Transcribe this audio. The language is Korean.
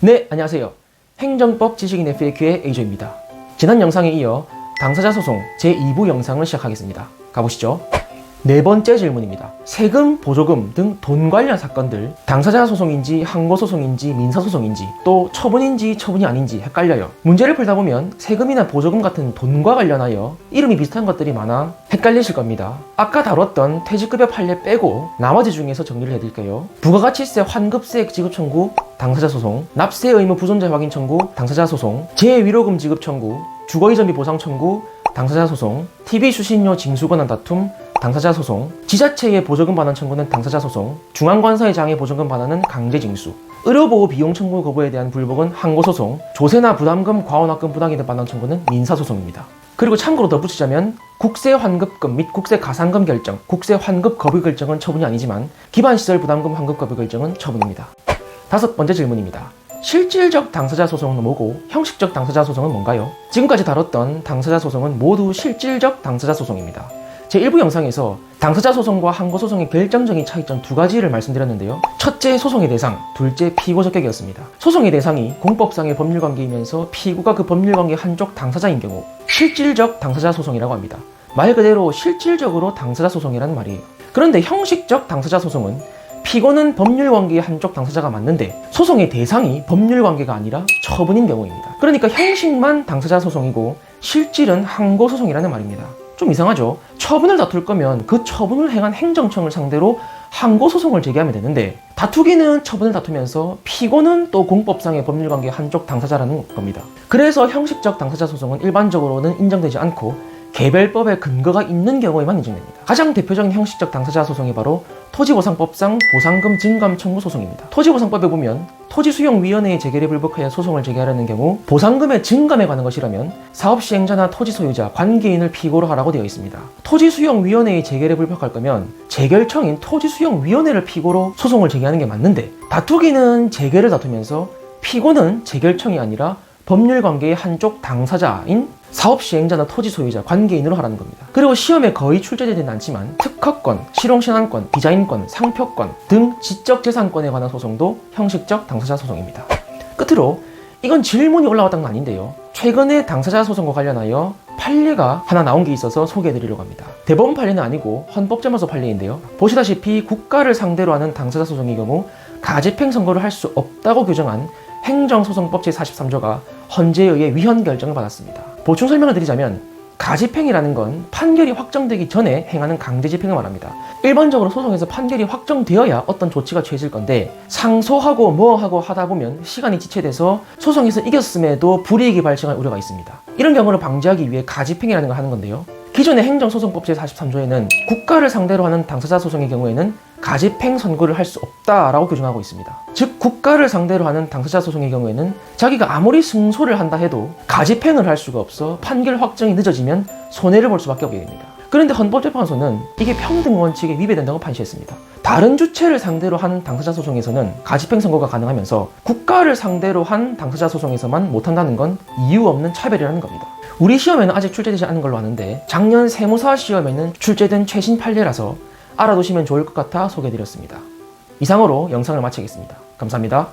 네, 안녕하세요. 행정법 지식인 FAQ의 A조입니다. 지난 영상에 이어 당사자 소송 제2부 영상을 시작하겠습니다. 가보시죠. 네 번째 질문입니다. 세금, 보조금 등 돈 관련 사건들, 당사자 소송인지 항고소송인지 민사소송인지 또 처분인지 처분이 아닌지 헷갈려요. 문제를 풀다 보면 세금이나 보조금 같은 돈과 관련하여 이름이 비슷한 것들이 많아 헷갈리실 겁니다. 아까 다뤘던 퇴직급여 판례 빼고 나머지 중에서 정리를 해드릴게요. 부가가치세 환급세액 지급 청구, 당사자 소송, 납세 의무 부존재 확인 청구, 당사자 소송, 재위로금 지급 청구, 주거이전비 보상 청구, 당사자 소송, TV 수신료 징수 권한 다툼, 당사자 소송, 지자체의 보조금 반환 청구는 당사자 소송, 중앙관서의 장애 보조금 반환은 강제징수, 의료보호 비용 청구 거부에 대한 불복은 항고소송, 조세나 부담금, 과원학금 부당이득 반환 청구는 민사소송입니다. 그리고 참고로 덧붙이자면 국세 환급금 및 국세 가산금 결정, 국세 환급 거부 결정은 처분이 아니지만 기반시설 부담금 환급 거부 결정은 처분입니다. 다섯 번째 질문입니다. 실질적 당사자 소송은 뭐고 형식적 당사자 소송은 뭔가요? 지금까지 다뤘던 당사자 소송은 모두 실질적 당사자 소송입니다. 제1부 영상에서 당사자 소송과 항고소송의 결정적인 차이점 두 가지를 말씀드렸는데요. 첫째, 소송의 대상, 둘째, 피고 적격이었습니다. 소송의 대상이 공법상의 법률관계이면서 피고가 그 법률관계 한쪽 당사자인 경우 실질적 당사자 소송이라고 합니다. 말 그대로 실질적으로 당사자 소송이라는 말이에요. 그런데 형식적 당사자 소송은 피고는 법률관계의 한쪽 당사자가 맞는데 소송의 대상이 법률관계가 아니라 처분인 경우입니다. 그러니까 형식만 당사자 소송이고 실질은 항고소송이라는 말입니다. 좀 이상하죠? 처분을 다툴 거면 그 처분을 행한 행정청을 상대로 항고소송을 제기하면 되는데 다투기는 처분을 다투면서 피고는 또 공법상의 법률관계 한쪽 당사자라는 겁니다. 그래서 형식적 당사자 소송은 일반적으로는 인정되지 않고 개별법에 근거가 있는 경우에만 인정됩니다. 가장 대표적인 형식적 당사자 소송이 바로 토지보상법상 보상금 증감 청구 소송입니다. 토지보상법에 보면 토지수용위원회의 재결에 불복하여 소송을 제기하려는 경우 보상금의 증감에 관한 것이라면 사업시행자나 토지소유자, 관계인을 피고로 하라고 되어 있습니다. 토지수용위원회의 재결에 불복할 거면 재결청인 토지수용위원회를 피고로 소송을 제기하는 게 맞는데 다투기는 재결을 다투면서 피고는 재결청이 아니라 법률관계의 한쪽 당사자인 사업시행자나 토지소유자, 관계인으로 하라는 겁니다. 그리고 시험에 거의 출제되지는 않지만 특허권, 실용신안권, 디자인권, 상표권 등 지적재산권에 관한 소송도 형식적 당사자 소송입니다. 끝으로 이건 질문이 올라왔던 건 아닌데요. 최근에 당사자 소송과 관련하여 판례가 하나 나온 게 있어서 소개해드리려고 합니다. 대법원 판례는 아니고 헌법재판소 판례인데요. 보시다시피 국가를 상대로 하는 당사자 소송의 경우 가집행 선고를 할 수 없다고 규정한 행정소송법 제43조가 헌재에 의해 위헌 결정을 받았습니다. 보충 설명을 드리자면 가집행이라는 건 판결이 확정되기 전에 행하는 강제집행을 말합니다. 일반적으로 소송에서 판결이 확정되어야 어떤 조치가 취해질 건데 상소하고 뭐하고 하다 보면 시간이 지체돼서 소송에서 이겼음에도 불이익이 발생할 우려가 있습니다. 이런 경우를 방지하기 위해 가집행이라는 걸 하는 건데요. 기존의 행정소송법 제43조에는 국가를 상대로 하는 당사자 소송의 경우에는 가집행 선고를 할 수 없다라고 규정하고 있습니다. 즉 국가를 상대로 하는 당사자 소송의 경우에는 자기가 아무리 승소를 한다 해도 가집행을 할 수가 없어 판결 확정이 늦어지면 손해를 볼 수밖에 없게 됩니다. 그런데 헌법재판소는 이게 평등 원칙에 위배된다고 판시했습니다. 다른 주체를 상대로 한 당사자 소송에서는 가집행 선고가 가능하면서 국가를 상대로 한 당사자 소송에서만 못한다는 건 이유 없는 차별이라는 겁니다. 우리 시험에는 아직 출제되지 않은 걸로 아는데 작년 세무사 시험에는 출제된 최신 판례라서 알아두시면 좋을 것 같아 소개해드렸습니다. 이상으로 영상을 마치겠습니다. 감사합니다.